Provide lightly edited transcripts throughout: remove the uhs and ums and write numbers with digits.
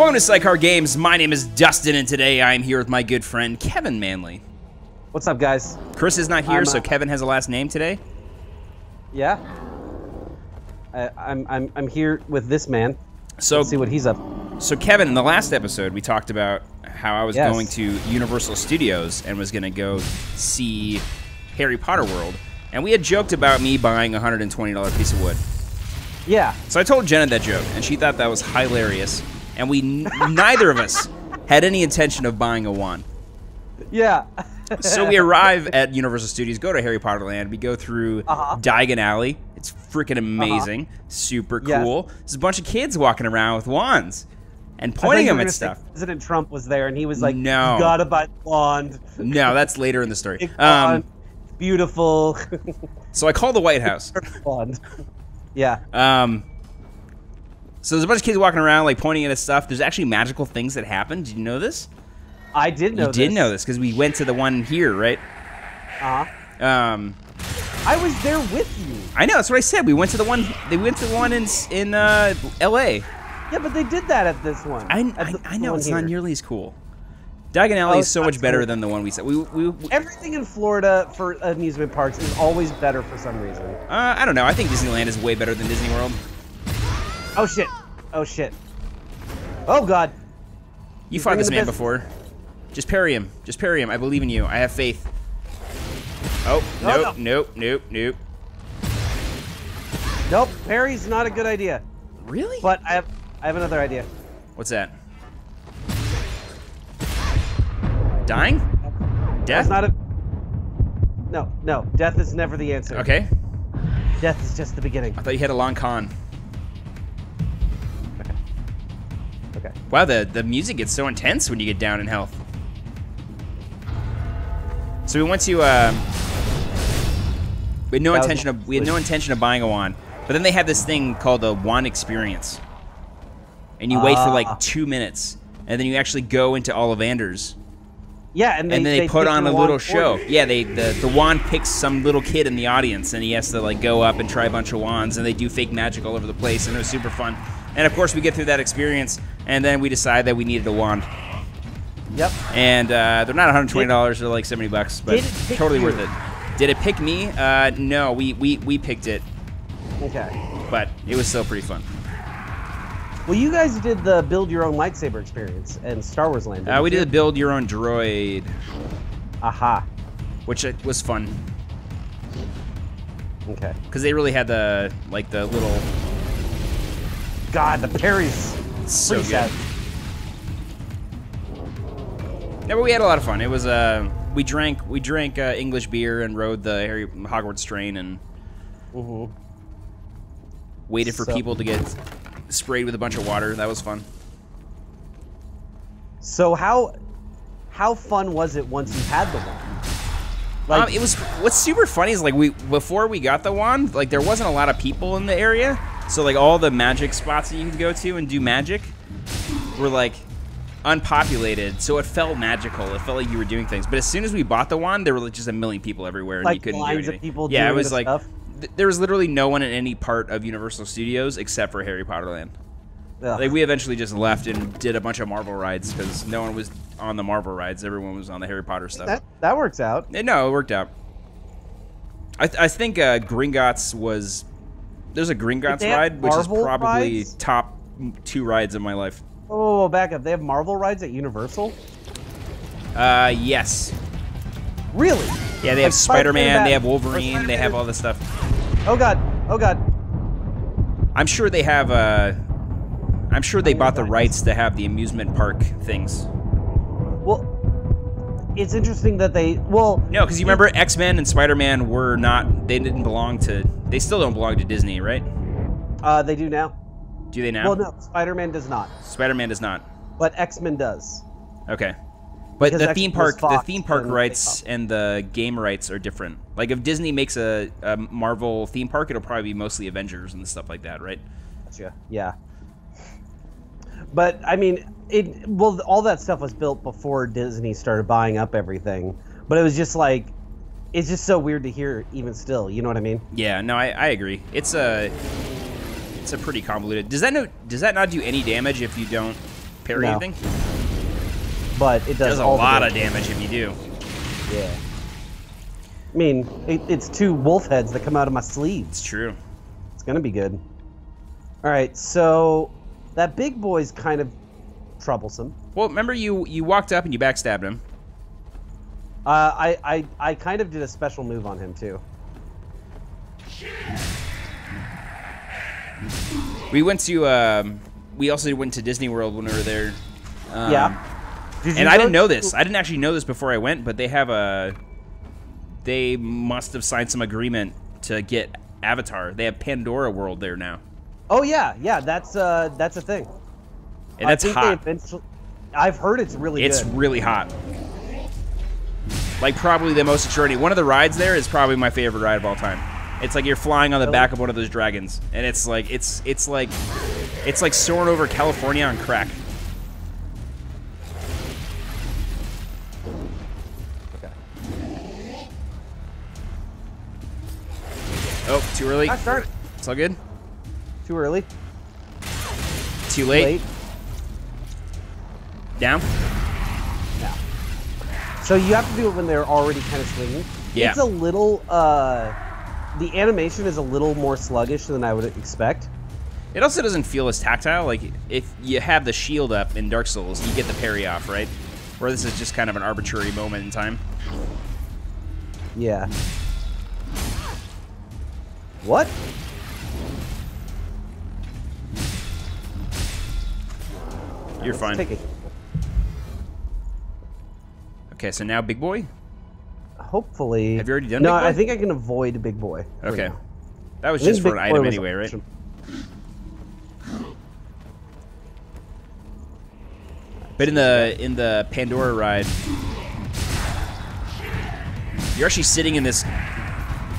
Welcome to Sidecar Games. My name is Dustin, and today I'm here with my good friend Kevin Manley. What's up, guys? Chris is not here, so Kevin has a last name today. Yeah. I'm here with this man. So Let's see what he's up. So Kevin, in the last episode, we talked about how I was going to Universal Studios and was going to go see Harry Potter World, and we had joked about me buying a $120 piece of wood. Yeah. So I told Jenna that joke, and she thought that was hilarious. And we neither of us had any intention of buying a wand. Yeah. So we arrive at Universal Studios, go to Harry Potter Land. We go through Diagon Alley. It's freaking amazing, super cool. There's a bunch of kids walking around with wands and pointing them at stuff. President Trump was there, and he was like, "No, you gotta buy the wand." No, that's later in the story. Beautiful. So I call the White House. Wand. Yeah. So there's a bunch of kids walking around, like, pointing at stuff. There's actually magical things that happen. Did you know this? I did know this. You did know this, because we went to the one here, right? I was there with you. I know, that's what I said. We went to the one. They went to the one in L.A. Yeah, but they did that at this one. I know, it's not nearly as cool. Diagon Alley is so much better than the one we said. Everything in Florida for amusement parks is always better for some reason. I don't know. I think Disneyland is way better than Disney World. Oh shit! Oh shit! Oh god! You fought this man before. Just parry him. Just parry him. I believe in you. I have faith. Oh, nope. Nope, parry's not a good idea. Really? But I have another idea. What's that? Dying? Death? That's not a... No. Death is never the answer. Okay. Death is just the beginning. I thought you had a long con. Okay. Wow, the music gets so intense when you get down in health. So we went to... we had no intention of buying a wand. But then they had this thing called a wand experience. And you wait for like 2 minutes. And then you actually go into Ollivander's. Yeah, and then they put on a little show. Yeah, the wand picks some little kid in the audience, and he has to like go up and try a bunch of wands, and they do fake magic all over the place, and it was super fun. And of course, we get through that experience, and then we decide that we needed a wand. Yep. And they're not $120; they're like $70, but totally worth it. Did it pick me? No, we picked it. Okay. But it was still pretty fun. Well, you guys did the build your own lightsaber experience in Star Wars Land. We did the build your own droid. Aha. Which was fun. Okay. Because they really had the little. God, the parries. So good. Sad. Yeah, but we had a lot of fun. It was we drank English beer and rode the Hogwarts train and waited for people to get sprayed with a bunch of water. That was fun. So how fun was it once you had the wand? Like, it was. What's super funny is like before we got the wand, like there wasn't a lot of people in the area, so like all the magic spots that you could go to and do magic were like unpopulated, so it felt magical. It felt like you were doing things. But as soon as we bought the wand, there were like just a million people everywhere, and like you couldn't do lines anything. Of people yeah, doing it was like stuff. There was literally no one in any part of Universal Studios except for Harry Potter Land. Ugh. Like we eventually just left and did a bunch of Marvel rides because no one was on the Marvel rides. Everyone was on the Harry Potter stuff. That works out. No, it worked out. I think Gringotts was... There's a Gringotts ride, which is probably top 2 rides of my life. Oh, back up. They have Marvel rides at Universal? Yes. Really? Yeah, they have Spider-Man, they have Wolverine, they have all this stuff. Oh god, oh god. I'm sure they have, I'm sure they bought the rights to have the amusement park things. Well, it's interesting that they, well... No, because you remember X-Men and Spider-Man were not, they didn't belong to, they still don't belong to Disney, right? They do now. Do they now? Well, no, Spider-Man does not. Spider-Man does not. But X-Men does. Okay. But Because the theme park and rights and the game rights are different. Like if Disney makes a Marvel theme park, it'll probably be mostly Avengers and stuff like that, right? Gotcha. Yeah. But I mean, well, all that stuff was built before Disney started buying up everything. But it was just like, it's just so weird to hear even still. You know what I mean? Yeah. No, I agree. It's a pretty convoluted. Does that not do any damage if you don't parry No. anything? But it Does a all the lot of damage if you do. Yeah. I mean, it's 2 wolf heads that come out of my sleeves. It's true. It's gonna be good. All right, so that big boy's kind of troublesome. Well, remember you walked up and you backstabbed him. I kind of did a special move on him too. We went to we also went to Disney World when we were there. Yeah. And I didn't know this. I didn't actually know this before I went, but they have they must have signed some agreement to get Avatar. They have Pandora World there now. Oh yeah, that's a thing. And that's hot. I've heard it's really good. It's really hot. Like probably the most extraordinary. One of the rides there is probably my favorite ride of all time. It's like you're flying on the back of one of those dragons, and it's like soaring over California on crack. Okay. Oh, too early. I started. It's all good. Too early. Too late. Down. Yeah. So you have to do it when they're already kind of swinging. Yeah. It's a little. The animation is a little more sluggish than I would expect. It also doesn't feel as tactile. Like if you have the shield up in Dark Souls, you get the parry off, right? Where this is just kind of an arbitrary moment in time. Yeah. What? You're fine. Take it. Okay, so now Big Boy? Hopefully. Have you already done No, Big Boy? I think I can avoid Big Boy. Okay. Now. That was I think just for Big an Boy item was anyway, right? awesome. But in the Pandora ride, you're actually sitting in this.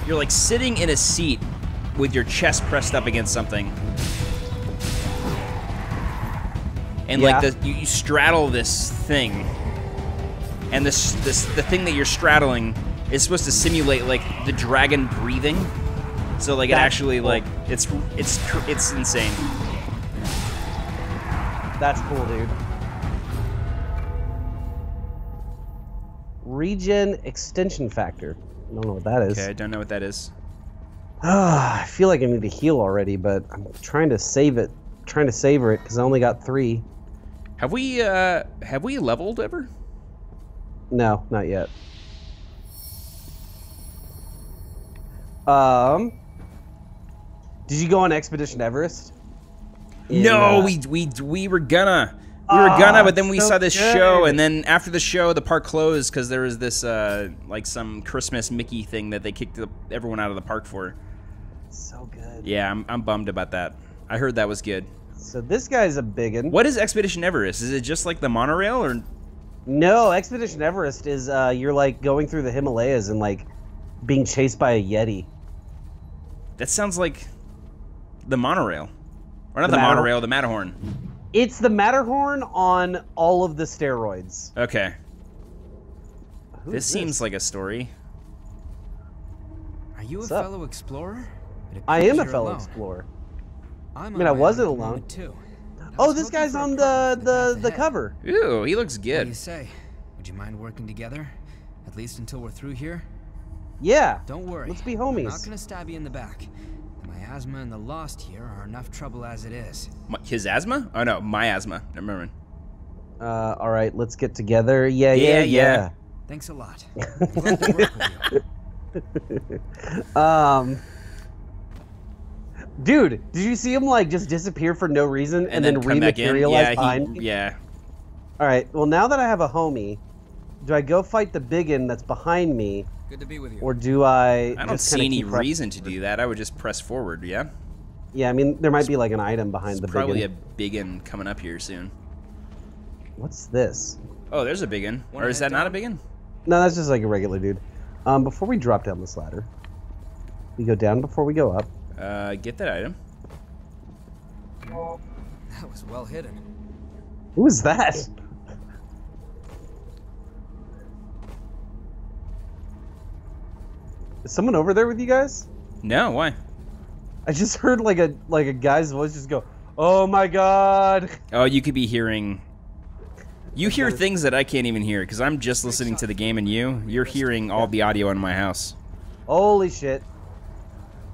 You're like sitting in a seat with your chest pressed up against something, and Yeah. like you straddle this thing, and the thing that you're straddling is supposed to simulate like the dragon breathing. So like That's it actually cool. like it's insane. That's cool, dude. Regen extension factor. I don't know what that is. Okay, I don't know what that is. I feel like I need to heal already, but I'm trying to save it. Trying to savor it because I only got 3. Have we leveled ever? No, not yet. Did you go on Expedition Everest? No, we were gonna. But then we so saw this good. show, and then after the show, the park closed because there was this like some Christmas Mickey thing that they kicked everyone out of the park for. So good. Yeah, I'm bummed about that. I heard that was good. So this guy's a biggin. What is Expedition Everest? Is it just like the monorail, or? No, Expedition Everest is you're like going through the Himalayas and like being chased by a Yeti. That sounds like the monorail, or not The the monorail, the Matterhorn. It's the Matterhorn on all of the steroids. Okay. Who's This seems like a story. Are you What's a up? fellow explorer? It I appears am a you're fellow alone. explorer. I'm I mean, I wasn't alone. Too. Oh, this guy's on the cover. Ooh, he looks What do you good. say? Would you mind working together? At least until we're through here? Yeah. Don't worry. Let's be I'm not homies. gonna stab you in the back. My asthma and the lost here are enough trouble as it is. His asthma? Oh no, my asthma. Never mind. All right, let's get together. Yeah. Thanks a lot. I'm glad to work with you. Dude, did you see him like just disappear for no reason and then come back in. rematerialize behind me? Yeah. All right. Well, now that I have a homie, do I go fight the biggin that's behind me, Good to be with you. or do I? I don't just see kinda any keep pressing reason to forward? do that. I would just press forward, yeah? Yeah, I mean, there might be like an item behind the Probably biggin. a big one coming up here soon. What's this? Oh, there's a big one. Wanna Or is head that not a down? big one? No, that's just like a regular dude. Before we drop down this ladder, we go down before we go up. Get that item. That was well hidden. Who is that? Is someone over there with you guys? No, why? I just heard like a guy's voice just go, "Oh my god!" Oh, you could be hearing You hear things that I can't even hear because I'm just listening to the game and you're hearing all the audio in my house. Holy shit.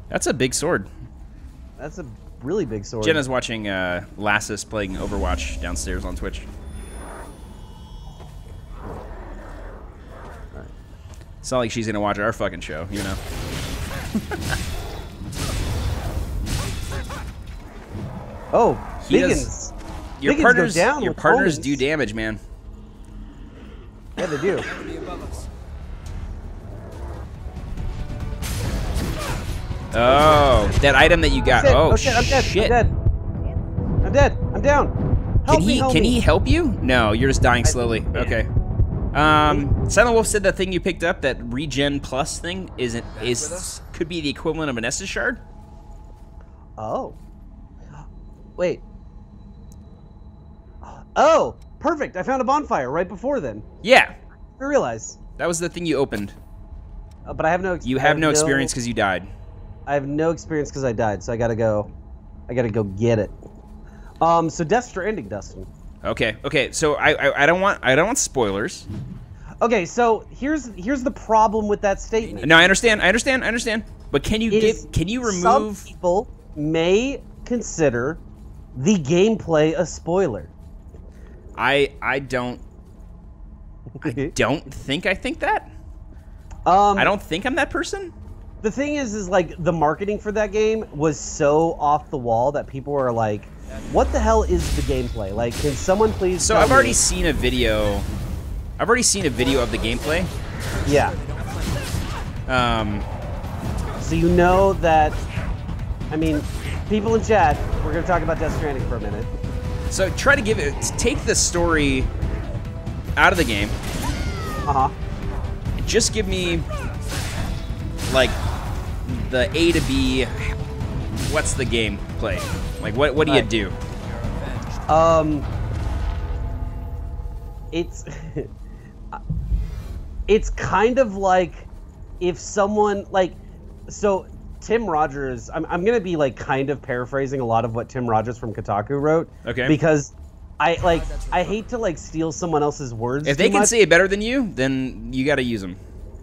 That's a big sword. That's a really big sword. Jenna's watching Lassus playing Overwatch downstairs on Twitch. Right. It's not like she's gonna watch our fucking show, you know. Oh, He Biggins. Your Biggins partners, go down your with partners Bowman's. do damage, man. Yeah, they do. Oh, that item that you got. Shit. Oh, shit, I'm dead. shit. I'm dead. I'm dead. I'm down. Help me, help Can me. he help you? No, you're just dying slowly. Yeah. Okay. Silent Wolf said that thing you picked up, that regen plus thing, could be the equivalent of an Estus shard. Oh. Wait. Oh, perfect. I found a bonfire right before then. Yeah, I realize. that was the thing you opened. But I have no. You have no experience because you died. I have no experience because I died, so I gotta go. I gotta go get it. So Death Stranding, Dustin. Okay. Okay. So I don't want spoilers. Okay, so here's the problem with that statement. No, I understand. But can you remove? Some people may consider the gameplay a spoiler. I don't think I think that. I don't think I'm that person. The thing is like the marketing for that game was so off the wall that people were like, "What the hell is the gameplay? Like, can someone please?" So I've already seen a video. I've already seen a video of the gameplay. Yeah. So you know that. I mean, people in chat. We're gonna talk about Death Stranding for a minute. So try to take the story out of the game. Uh huh. Just give me like the A to B. What's the gameplay? Like what do you do? It's kind of like if someone so Tim Rogers, I'm gonna be like kind of paraphrasing a lot of what Tim Rogers from Kotaku wrote. Okay. Because I hate to like steal someone else's words. If they too can much. say it better than you, then you got to use them.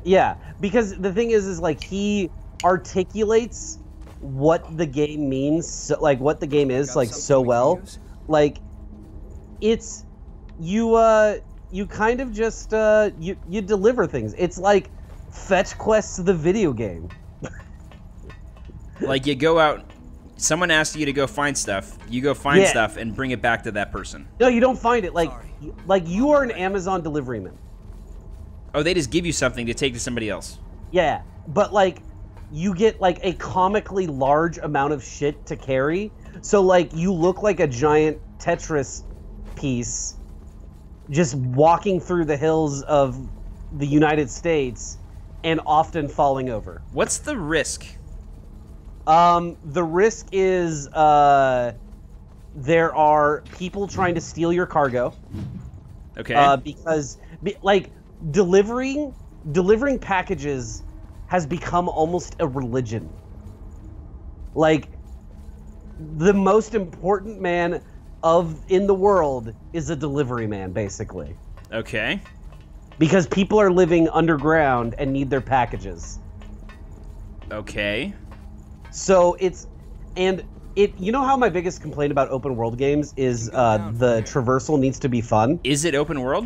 Yeah, because the thing is like he articulates what the game means, so, like what the game is, like so well. Like it's you kind of just you deliver things. It's like Fetch Quest the video game. Like you go out, someone asks you to go find stuff, you go find stuff and bring it back to that person. No, you don't find it. Like you are an Amazon deliveryman. Oh, they just give you something to take to somebody else. Yeah, but like you get like a comically large amount of shit to carry. So like you look like a giant Tetris piece just walking through the hills of the United States and often falling over. What's the risk? The risk is there are people trying to steal your cargo. Okay. Because like delivering packages has become almost a religion. Like the most important man in the world is a delivery man, basically. Okay. Because people are living underground and need their packages. Okay. So you know how my biggest complaint about open world games is the traversal needs to be fun? Is it open world?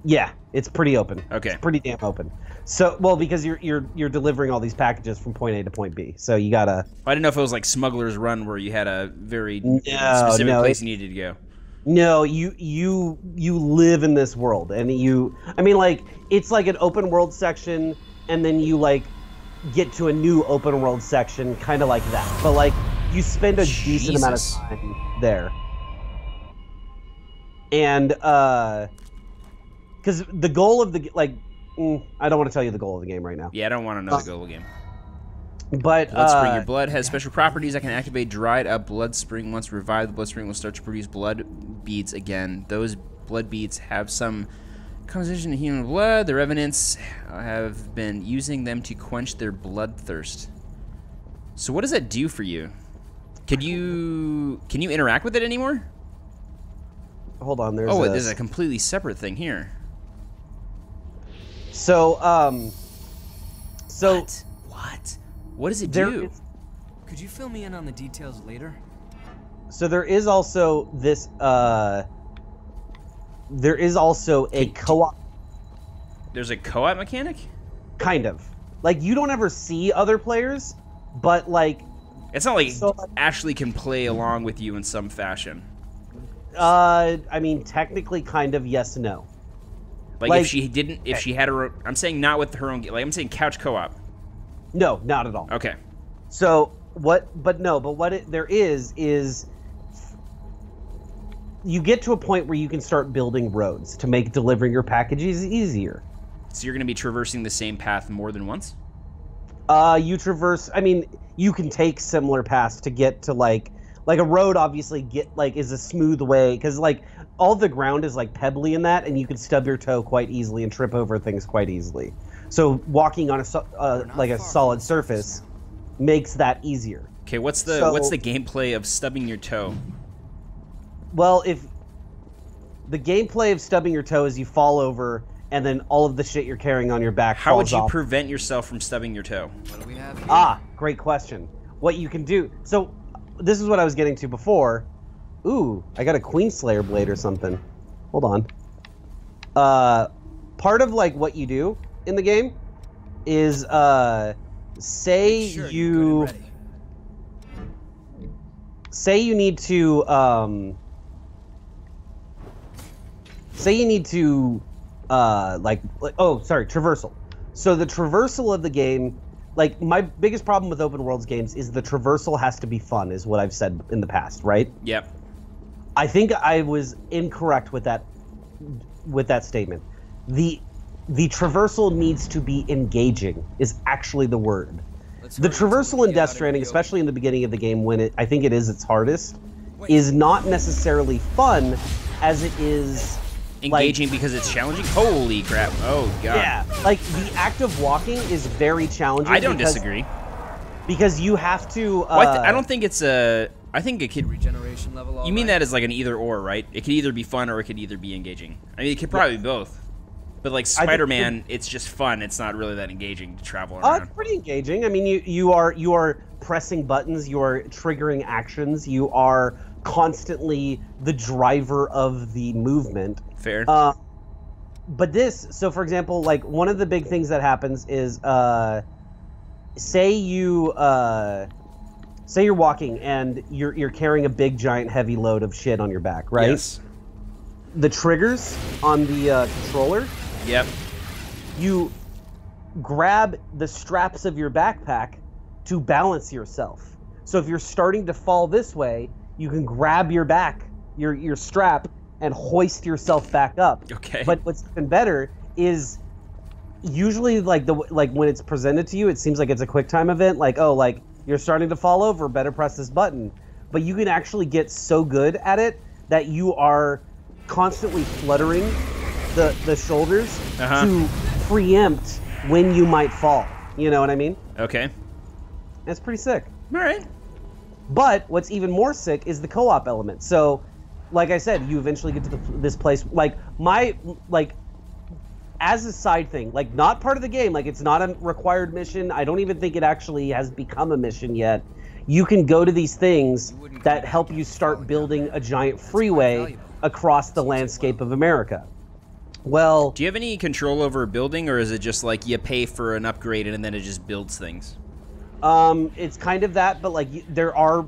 Yeah, it's pretty open. Okay. It's pretty damn open. So, well, because you're delivering all these packages from point A to point B. So you gotta. I didn't know if it was like Smuggler's Run where you had a very specific place you needed to go. No, you live in this world, and it's like an open world section, and then you like get to a new open world section, kind of like that. But like you spend a decent amount of time there, and because the goal of the I don't want to tell you the goal of the game right now. Yeah, I don't want to know the goal of the game. But Blood Spring, your blood has special properties that can activate dried up Blood Spring. Once revived, the Blood Spring will start to produce blood beads again. Those blood beads have some composition of human blood. The revenants have been using them to quench their bloodthirst. So what does that do for you? Can you interact with it anymore? hold on. There's there's a completely separate thing here. So What does it do? Could you fill me in on the details later? So there is also this. There is also a co-op. There's a co-op mechanic? Kind of. Like, you don't ever see other players, but, like... It's not like Ashley can play along with you in some fashion. I mean, technically, kind of, yes and no. Like if she had her... I'm saying not with her own... Like, I'm saying couch co-op. No, not at all. Okay. So, what there is... You get to a point where you can start building roads to make delivering your packages easier. So you're going to be traversing the same path more than once? You traverse... I mean, you can take similar paths to get to, like a road obviously is a smooth way, because, like, all the ground is, like, pebbly in that, and you can stub your toe quite easily and trip over things quite easily. So walking on a solid surface makes that easier. Okay, what's the gameplay of stubbing your toe? Well, if the gameplay of stubbing your toe is you fall over and then all of the shit you're carrying on your back How would falls you off. prevent yourself from stubbing your toe? What do we have here? Ah, great question. What you can do... So, this is what I was getting to before. Ooh, I got a Queenslayer blade or something. Hold on. Part of, like, what you do in the game is, say you need to, traversal. So the traversal of the game, like, my biggest problem with open worlds games is the traversal has to be fun, is what I've said in the past, right? Yep. I think I was incorrect with that statement. The traversal needs to be engaging, is actually the word. The traversal in Death Stranding, especially in the beginning of the game when I think it is its hardest, is not necessarily fun as it is... Engaging because it's challenging? Holy crap. Oh, God. Yeah. Like, the act of walking is very challenging. I don't disagree. Because you have to... I don't think it's a... I think it could... Regeneration level. You mean that as like an either-or, right? It could either be fun or it could either be engaging. I mean, it could probably be both. But like Spider-Man, it's just fun. It's not really that engaging to travel around. It's pretty engaging. I mean, you are pressing buttons. You are triggering actions. You are constantly the driver of the movement. Fair. But so for example, like, one of the big things that happens is, say you're walking and you're carrying a big, giant, heavy load of shit on your back, right? Yes. The triggers on the controller. Yep. You grab the straps of your backpack to balance yourself. So if you're starting to fall this way, you can grab your strap and hoist yourself back up. Okay. But what's even better is usually like when it's presented to you, it seems like it's a QuickTime event. Like, oh, like, you're starting to fall over, better press this button. But you can actually get so good at it that you are constantly fluttering the shoulders to preempt when you might fall. You know what I mean? Okay. That's pretty sick. All right. But what's even more sick is the co-op element. So, like I said, you eventually get to this place. Like, as a side thing, like, not part of the game, like, it's not a required mission. I don't even think it actually has become a mission yet. You can go to these things that help you start building a giant freeway across the landscape of America. Well... Do you have any control over a building, or is it just like you pay for an upgrade and then it just builds things? It's kind of that, but like there are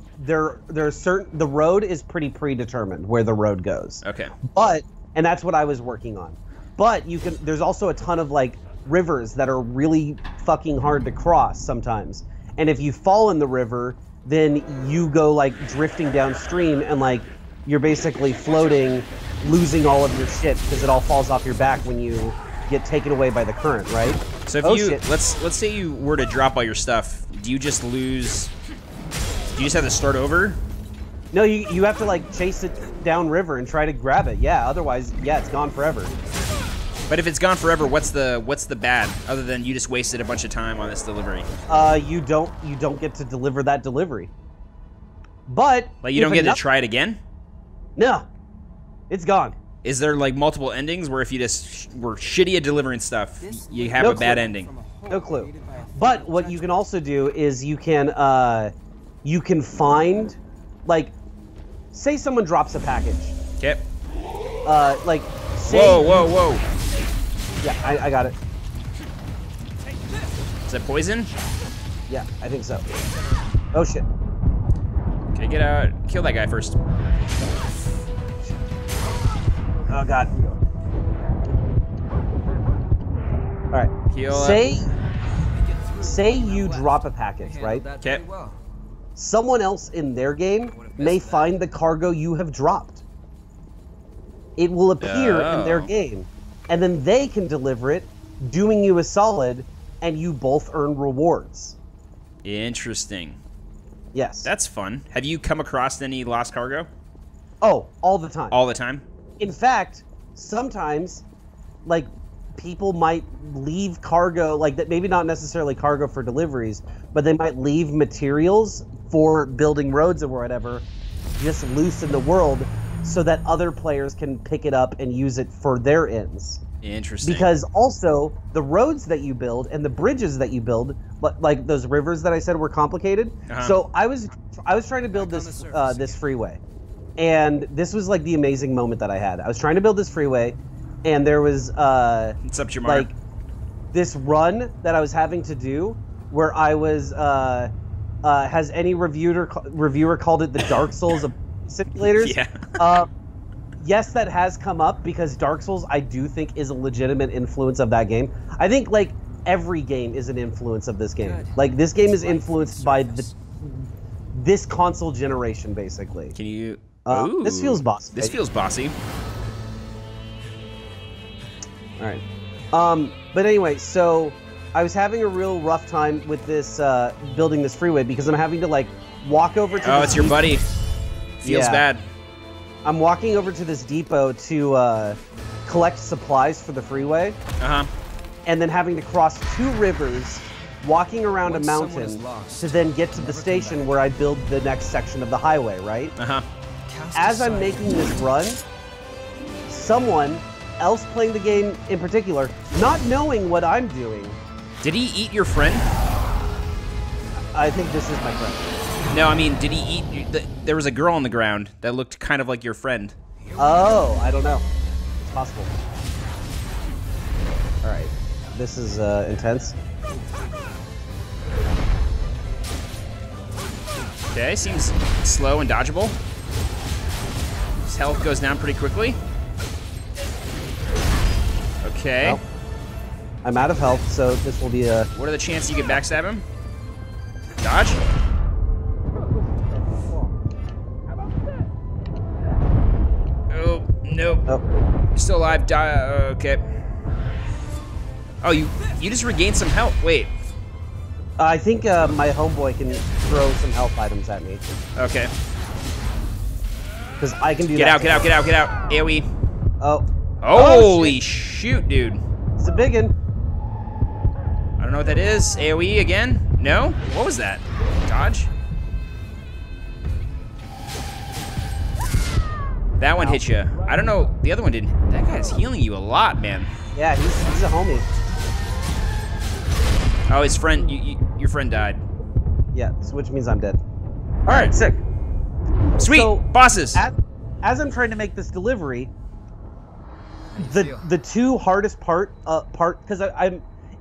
certain, the road is pretty predetermined where the road goes. Okay. And that's what I was working on. But there's also a ton of like rivers that are really fucking hard to cross sometimes. And if you fall in the river, then you go like drifting downstream and like you're basically floating, losing all of your shit because it all falls off your back when you get taken away by the current, right? So if let's say you were to drop all your stuff, do you just lose? Do you just have to start over? No, you have to like chase it down river and try to grab it. Yeah, otherwise, yeah, it's gone forever. But if it's gone forever, what's the bad other than you just wasted a bunch of time on this delivery? You don't get to deliver that delivery. But like you don't get to try it again? No. It's gone. Is there like multiple endings where if you just were shitty at delivering stuff, you have No a bad clue. ending? No clue. But what you can also do is you can find, like, say someone drops a package. Okay. Like, say Whoa. Yeah, I got it. Is that poison? Yeah, I think so. Oh shit. Okay, get out. Kill that guy first. Oh god. All right. Heal. Say you drop a package, right? Okay. Someone else in their game may find the cargo you have dropped. It will appear in their game, and then they can deliver it, doing you a solid, and you both earn rewards. Interesting. Yes. That's fun. Have you come across any lost cargo? Oh, all the time. All the time? In fact, sometimes, like, people might leave cargo, like, that maybe not necessarily cargo for deliveries, but they might leave materials for building roads or whatever, just loose in the world, so that other players can pick it up and use it for their ends. Interesting. Because also, the roads that you build and the bridges that you build, like those rivers that I said were complicated. So I was trying to build this this freeway, and this was like the amazing moment that I had. I was trying to build this freeway, and there was What's up, Jamar? like this run that I was having to do where I was has any reviewer called it the Dark Souls of simulators? Yeah. Yes, that has come up because Dark Souls, I do think, is a legitimate influence of that game. I think, like, every game is an influence of this game. Like, this game is influenced by this console generation, basically. Can you... This feels bossy. This feels bossy. All right. But anyway, so I was having a real rough time with this, building this freeway because I'm having to, like, walk over to Oh, it's your buddy. Feels bad. I'm walking over to this depot to collect supplies for the freeway. And then having to cross 2 rivers, walking around a mountain to then get to the station where I build the next section of the highway, right? As I'm making this run, someone else playing the game in particular, not knowing what I'm doing. Did he eat your friend? I think this is my friend. No, I mean, did he eat... There was a girl on the ground that looked kind of like your friend. Oh, I don't know. It's possible. All right. This is intense. Okay, seems slow and dodgeable. His health goes down pretty quickly. Okay. Well, I'm out of health, so this will be a... What are the chances you can backstab him? Dodge? Oh, nope. Oh. You're still alive. Die. Okay. Oh, you just regained some health. Wait. I think my homeboy can throw some health items at me. Okay. Because I can do Get that. out, get out, get out, get out. AoE. Oh. Holy shoot, dude. It's a big one. I don't know what that is. AoE again? No? What was that? Dodge? That one hit you. I don't know. The other one didn't. That guy's healing you a lot, man. Yeah, he's a homie. Oh, his friend. Your friend died. Yeah, so which means I'm dead. All right, sick. Sweet. So, Bosses. As I'm trying to make this delivery, the 2 hardest part because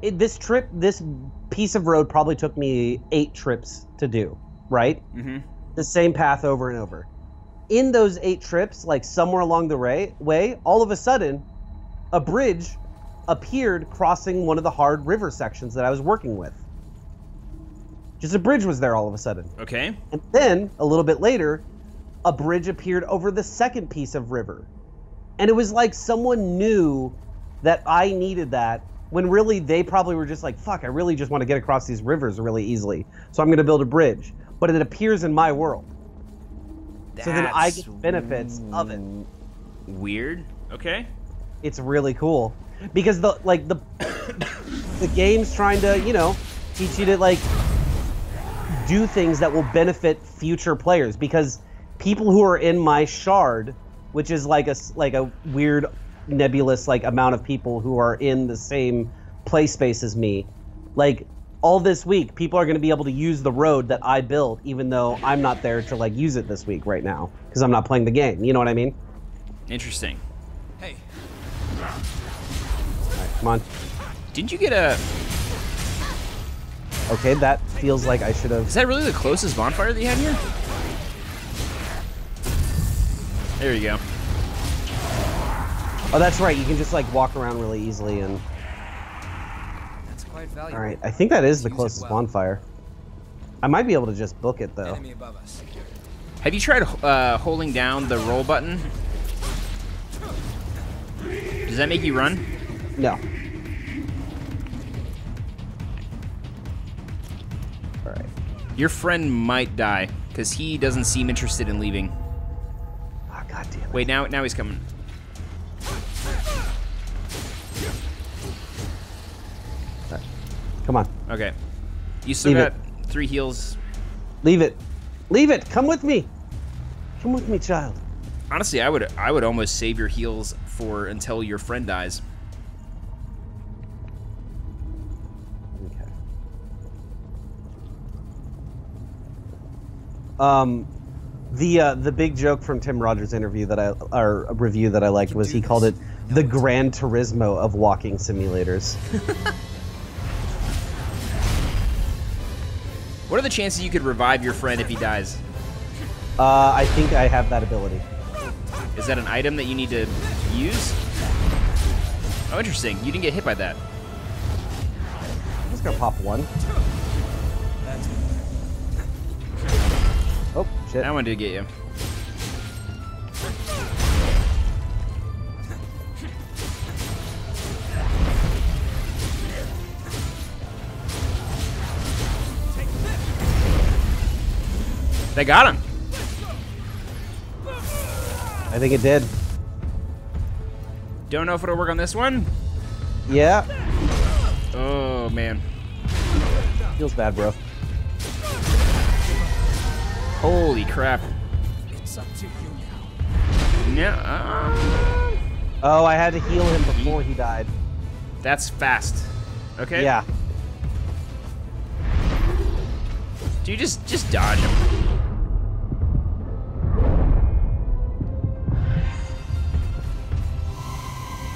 this piece of road probably took me 8 trips to do, right? The same path over and over. In those 8 trips, like somewhere along the way, all of a sudden, a bridge appeared crossing one of the hard river sections that I was working with. Just a bridge was there all of a sudden. Okay. And then, a little bit later, a bridge appeared over the second piece of river. And it was like someone knew that I needed that, when really they probably were just like, fuck, I really just want to get across these rivers really easily, so I'm going to build a bridge. But it appears in my world. So then I get the benefits of it. Weird. Okay. It's really cool. Because the game's trying to, you know, teach you to, like, do things that will benefit future players. Because people who are in my shard which is like a weird nebulous like amount of people who are in the same play space as me. Like all this week, people are going to be able to use the road that I built, even though I'm not there to like use it this week right now because I'm not playing the game. You know what I mean? Interesting. Hey. All right, come on. Didn't you get a... Okay, that feels like I should have... Is that really the closest bonfire that you had here? There you go. Oh, that's right. You can just like walk around really easily and... That's quite valuable. All right, I think that is the Use it closest well. bonfire. I might be able to just book it though. Enemy above us. Have you tried holding down the roll button? Does that make you run? No. All right. Your friend might die because he doesn't seem interested in leaving. Oh, God damn it. Wait, now he's coming. All right. Come on. Okay. You still Leave got 3 heals. Leave it. Leave it. Come with me. Come with me, child. Honestly, I would almost save your heals for until your friend dies. Okay. The big joke from Tim Rogers' interview that or review that I liked was he called it the Gran Turismo of walking simulators. What are the chances you could revive your friend if he dies? I think I have that ability. Is that an item that you need to use? Oh, interesting. You didn't get hit by that. I'm just gonna pop one. Oh, shit. That one did get you. They got him. I think it did. Don't know if it'll work on this one. Yeah. Oh, man. Feels bad, bro. Holy crap. It's up to you now. Yeah. Oh, I had to heal him before he died. That's fast. Okay. Yeah. Dude, just dodge him.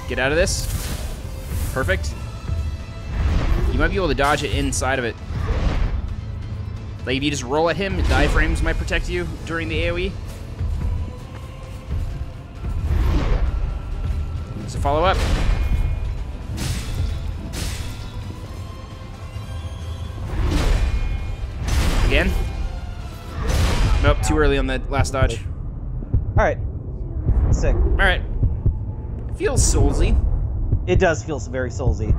Get out of this. Perfect. You might be able to dodge it inside of it. Like if you just roll at him, diaphragms might protect you during the AoE. So follow up. Again. Nope, too early on the last dodge. All right. Sick. All right. Feels soulsy. It does feel very soulsy.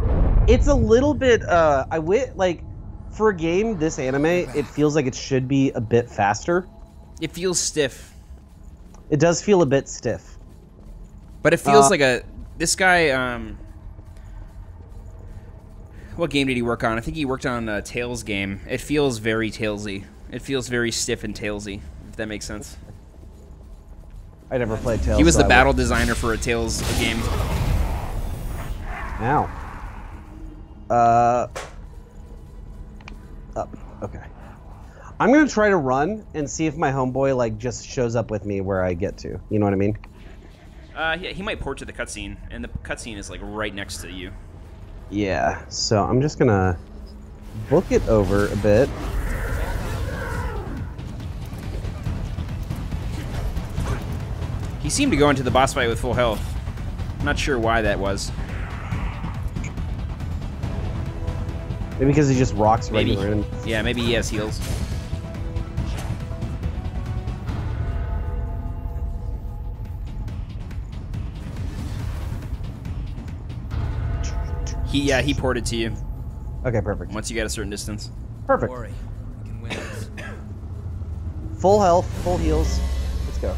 It's a little bit. Like for a game this anime, it feels like it should be a bit faster. It feels stiff. It does feel a bit stiff. But it feels like a... This guy, what game did he work on? I think he worked on a Tales game. It feels very Talesy. It feels very stiff and Talesy, if that makes sense. I never played Tales. He was so the I battle designer for a Tales game. Ow. Up. Okay. I'm gonna try to run and see if my homeboy like just shows up with me where I get to. You know what I mean? Yeah, he might port to the cutscene, and the cutscene is like right next to you. Yeah. So I'm just gonna book it over a bit. He seemed to go into the boss fight with full health. I'm not sure why that was. Maybe because he just rocks Maybe. regular. And Yeah, maybe he has heals. He ported to you okay, perfect. once you got a certain distance. Perfect. Don't worry. We can win this. Full health, full heals. Let's go.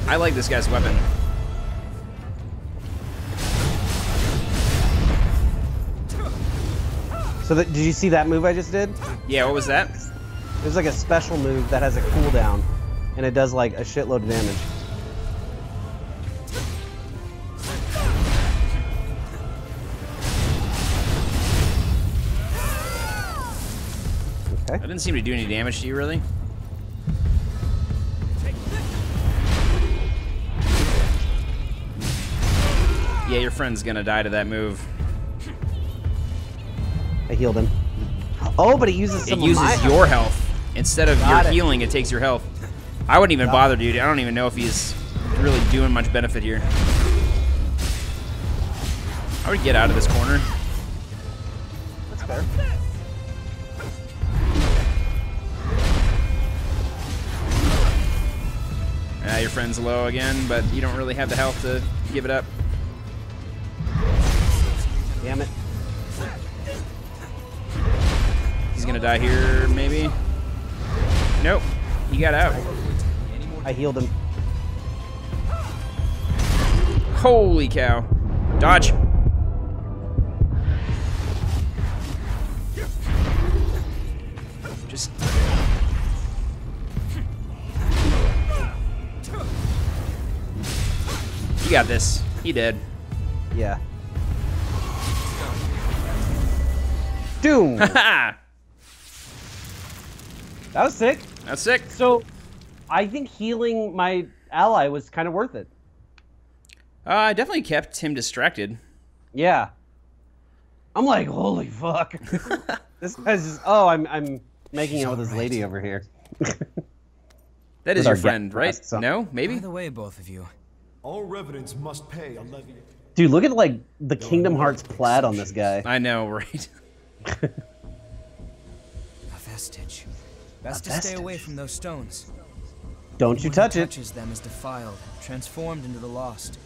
I like this guy's weapon. So did you see that move I just did? Yeah, what was that? There's like a special move that has a cooldown, and it does like a shitload of damage. Okay. That didn't seem to do any damage to you, really. Yeah, your friend's gonna die to that move. I healed him. Oh, but it uses some It uses of my your health. Instead of Got your it. healing, it takes your health. I wouldn't even bother, dude. I don't even know if he's really doing much benefit here. I would get out of this corner. That's fair. Your friend's low again, but you don't really have the health to give it up. Damn it. He's gonna die here, maybe. Nope, he got out. I healed him. Holy cow. Dodge. Just... You got this. He dead. Yeah. Doom! Haha! That was sick. That's sick. So, I think healing my ally was kind of worth it. I definitely kept him distracted. Yeah. I'm like, holy fuck. This guy's just, oh, I'm making out with this lady over here. That is With your our friend, get right? dressed, so- No? Maybe? By the way, both of you. All revenants must pay a levy. Dude, look at like the Kingdom Hearts plaid on this guy. I know, right? A vestige. Best to stay vestige. away from those stones. Don't you Anyone touch who it. touches them is defiled, transformed into the lost.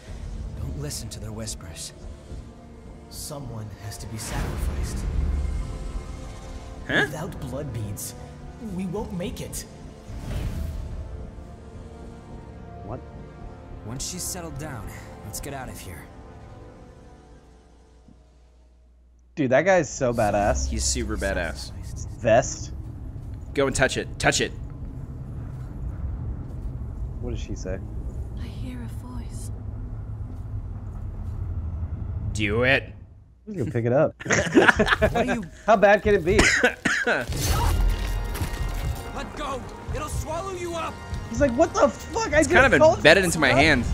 Don't listen to their whispers. Someone has to be sacrificed. Huh? Without blood beads, we won't make it. What? Once she's settled down, let's get out of here. Dude, that guy's so badass. He's super badass. Vest. Go and touch it. Touch it. What does she say? I hear a voice. Do it. I'm gonna pick it up. What are you? How bad can it be? Let go! It'll swallow you up! He's like, what the fuck? I It's kind of embedded into my hand.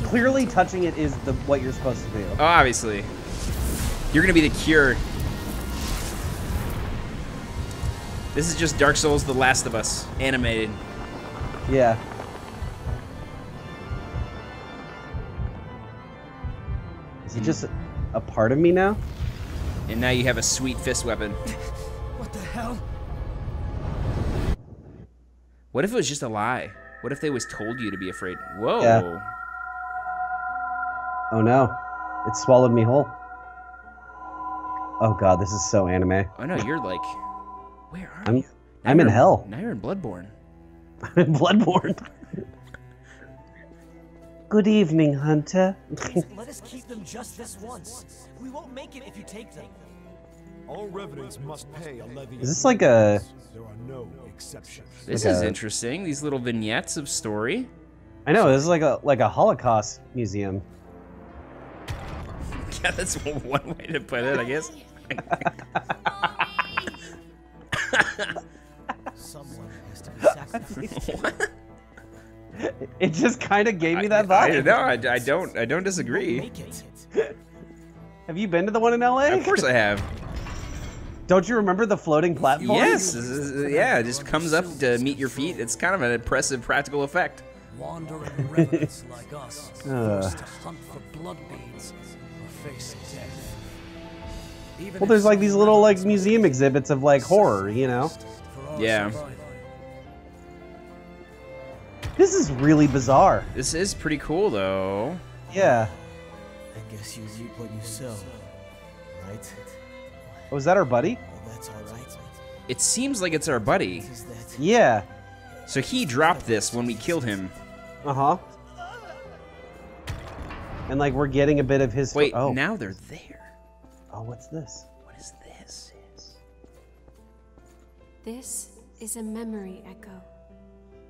Clearly, touching it is what you're supposed to do. Oh, obviously. You're gonna be the cure. This is just Dark Souls The Last of Us, animated. Yeah. Is he just a part of me now? And now you have a sweet fist weapon. What the hell? What if it was just a lie? What if they was told you to be afraid? Whoa. Yeah. Oh no. It swallowed me whole. Oh god, this is so anime. Oh no, you're like... Where are I'm you? I'm in hell. Now you're in Bloodborne. I'm in Bloodborne. Good evening, Hunter. Let us keep them just this once. We won't make it if you take them. All revenants must pay a levy. Is this like a... There are no exceptions. This Like is a- interesting. These little vignettes of story. I know, this is like a Holocaust museum. Yeah, that's one way to put it, I guess. Someone has to be sacrificed. What? It just kind of gave me that vibe. I don't disagree. Make it. Have you been to the one in LA? Of course I have. Don't you remember the floating platform? Yes, yeah, it just comes up to meet your feet. It's kind of an impressive practical effect. Wandering revenants like us, forced to hunt for blood beads or face death. Even Well, there's like these little like museum exhibits of like horror, you know? for our Yeah. survival. This is really bizarre. This is pretty cool, though. Yeah. I guess you reap what you sow, right? Was that our buddy? Well, that's all right. It seems like it's our buddy. Is that Yeah. So he dropped this when we killed him. Uh-huh. And like we're getting a bit of his... Wait, oh. now they're there. Oh, what's this? What is this? This is a memory echo.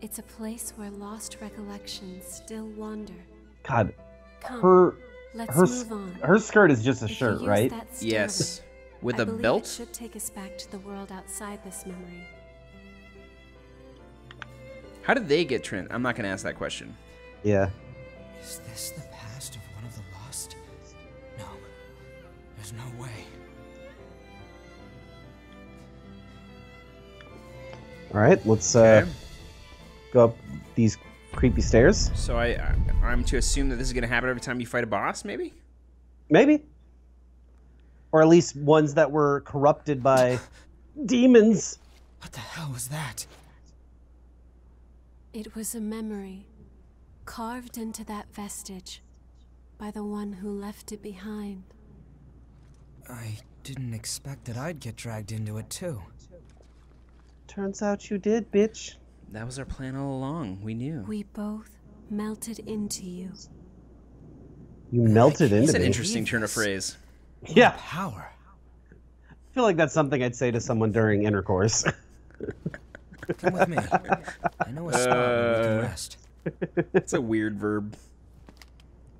It's a place where lost recollections still wander. God, Come, her let's her move on. her skirt is just a If you shirt, use right? that stairway, Yes. With I a believe belt? It should take us back to the world outside this memory. How did they get trans? I'm not going to ask that question. Yeah. Is this the past of one of the lost? No. There's no way. All right, let's Okay. go up these creepy stairs. So I'm to assume that this is going to happen every time you fight a boss, maybe? Maybe. Or at least ones that were corrupted by demons. What the hell was that? It was a memory, carved into that vestige by the one who left it behind. I didn't expect that I'd get dragged into it too. Turns out you did, bitch. That was our plan all along. We knew. We both melted into you. You melted It's into an me. interesting turn of phrase. Yeah, Power. I feel like that's something I'd say to someone during intercourse. Come with me. I know a spot where we can rest. It's a weird verb.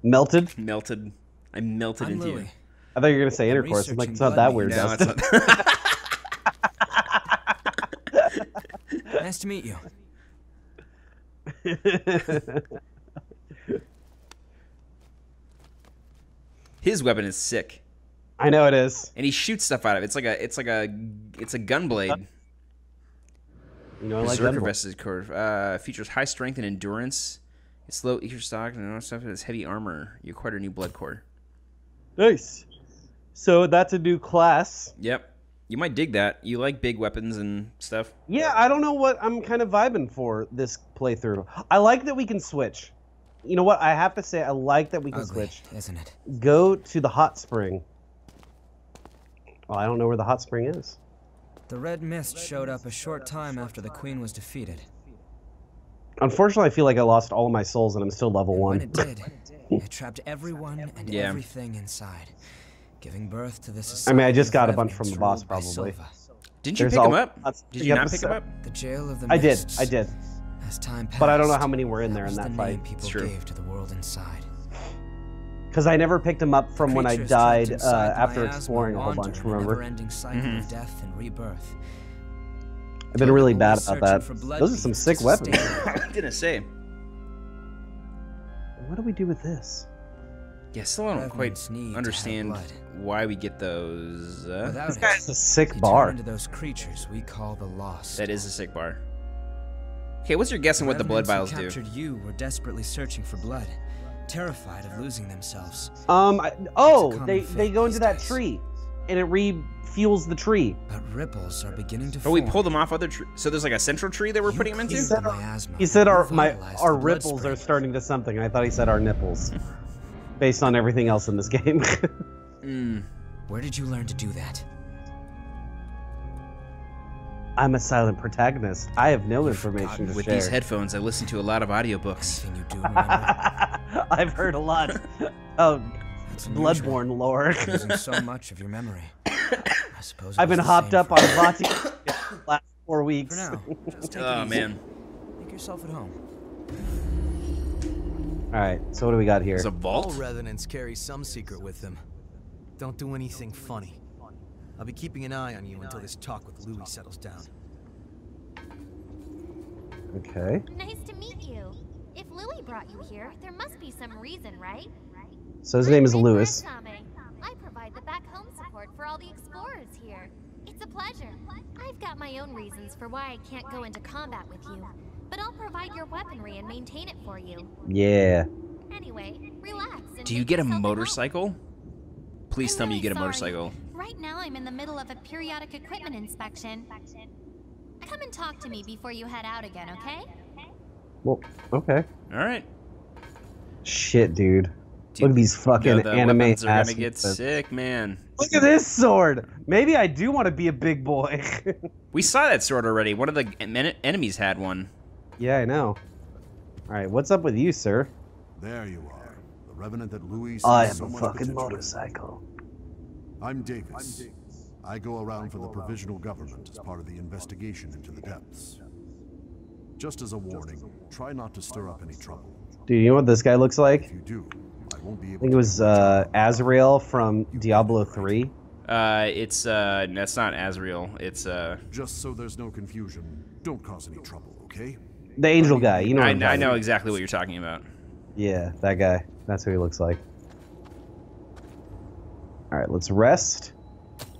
Melted? Melted. I melted I'm into you. Louis. I thought you were gonna say intercourse. I'm like, it's not that weird, No, Dustin. it's not. Nice to meet you. His weapon is sick, I know it is. and he shoots stuff out of it. It's a gun blade. You know, I like Berserker gunboy. vest is features high strength and endurance. It's low eater stock and all stuff. It has heavy armor. You acquired a new blood core. Nice. So that's a new class. Yep. You might dig that. You like big weapons and stuff. Yeah, I don't know what I'm kind of vibing for this playthrough. I like that we can switch. You know what? I have to say, I like that we can Ugly, switch. isn't it? Go to the hot spring. Well, I don't know where the hot spring is. The red mist showed up a short time after the queen was defeated. Unfortunately, I feel like I lost all of my souls and I'm still level When 1. it did, it trapped everyone and Yeah. everything inside, giving birth to this. I mean, I just got a society bunch of from the revenants boss, ruled by probably. Silva. Didn't you There's pick him all- up? that's Did the you not pick him episode. up? The jail of the I did. mists. I did. As time passed, But I don't know how many were in there in was that the fight. name people It's true. gave to the world inside. Because I never picked him up from when I Creatures died trapped inside the after miasma exploring a whole wander bunch, in a remember? never-ending cycle of death and rebirth. I've been really bad Always about that. searching for blood Those are some beads sick to weapons. sustain I didn't say. What do we do with this? Yeah, still don't quite Revenants need to have understand blood. why we get those. Without This it, guy's a sick they bar. turn into those creatures we call the lost. That is a sick bar. Okay, what's your guess on what the blood vials Revenants who do? captured you were desperately searching for blood, terrified of losing themselves. They common go fate into that these days. tree, and it refuels the tree. But ripples are beginning to But we form. pulled them off other trees. So there's like a central tree that we're putting them into? cleared the miasma He said and our revitalized the blood ripples spring. are starting to something. I thought he said our nipples, based on everything else in this game. Where did you learn to do that? I'm a silent protagonist. I have no information to With share. these headphones, I listen to a lot of audiobooks. Anything you do remember? I've heard a lot of That's unusual, Bloodborne lore. losing so much of your memory. I suppose it I've was been the hopped same up for on you. Vati the last 4 weeks. For now, just take Oh, it easy. man. Make yourself at home. All right, so what do we got here? There's a All vault? revenants carry some secret with them. Don't do anything funny. I'll be keeping an eye on you until this talk with Louis settles down. Okay. Nice to meet you. If Louis brought you here, there must be some reason, right? So his name is I'm Lewis. Rinra. I provide the back home support for all the explorers here. It's a pleasure. I've got my own reasons for why I can't go into combat with you, but I'll provide your weaponry and maintain it for you. Yeah. Anyway, relax. And Do you make get a yourself at home. motorcycle? Please I'm tell me you really get a sorry. motorcycle. Right now I'm in the middle of a periodic equipment inspection. Come and talk to me before you head out again, okay? Well, okay. All right. Shit, dude. Dude, Look at these fucking the anime weapons are ass gonna get weapons. sick, man. Look at this sword. Maybe I do want to be a big boy. We saw that sword already. One of the enemies had one. Yeah, I know. All right, what's up with you, sir? There you are. The revenant that Louis I sees have so a much fucking potential in. motorcycle. I'm Davis. I go around for the provisional government as part of the investigation into the depths. Just as a warning, try not to stir up any trouble. Dude, you know what this guy looks like? If you do, I won't be able I think it was Azrael from Diablo 3. It's that's not Azrael. It's Just so there's no confusion, don't cause any trouble, okay? The angel guy, you know what I know exactly what you're talking about. Yeah, that guy. That's who he looks like. Alright, let's rest.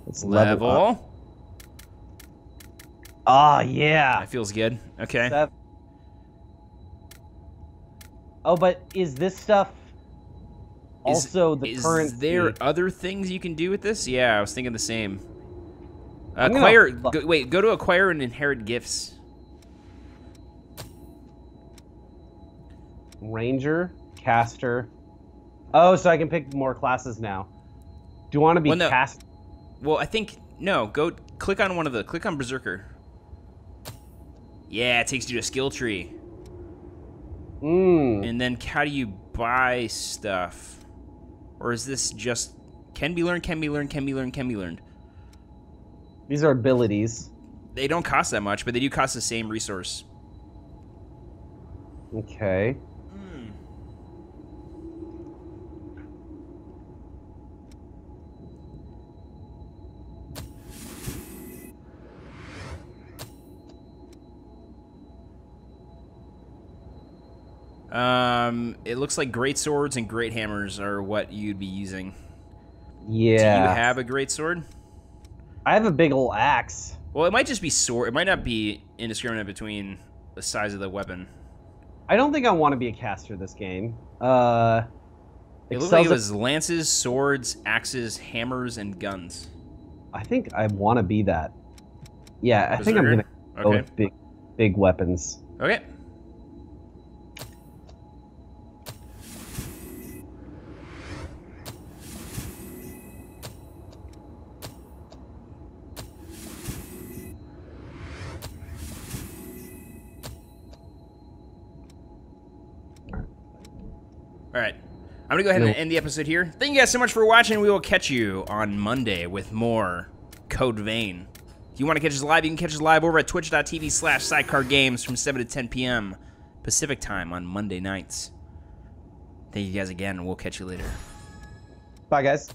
Let's level up. Ah, yeah. That feels good. Okay. Oh, but is this stuff also the current? Is there other things you can do with this? Yeah, I was thinking the same. I'm Acquire. Go to acquire and inherit gifts. Ranger, caster. Oh, so I can pick more classes now. Do you want to be cast? Well, I think no. Go click on one of the. Click on Berserker. Yeah, it takes you to a skill tree. And then how do you buy stuff? Or is this just can be learned, can be learned, can be learned, can be learned? These are abilities. They don't cost that much, but they do cost the same resource. Okay. It looks like great swords and great hammers are what you'd be using. Yeah. Do you have a great sword? I have a big old axe. Well, it might just be sword. It might not be indiscriminate between the size of the weapon. I don't think I want to be a caster this game. It looks like it was lances, swords, axes, hammers, and guns. I think I want to be that. Yeah, I think I'm gonna go with big weapons. Okay. All right, I'm going to go ahead and end the episode here. Thank you guys so much for watching. We will catch you on Monday with more Code Vein. If you want to catch us live, you can catch us live over at twitch.tv/Sidecar Games from 7 to 10 p.m. Pacific time on Monday nights. Thank you guys again, and we'll catch you later. Bye, guys.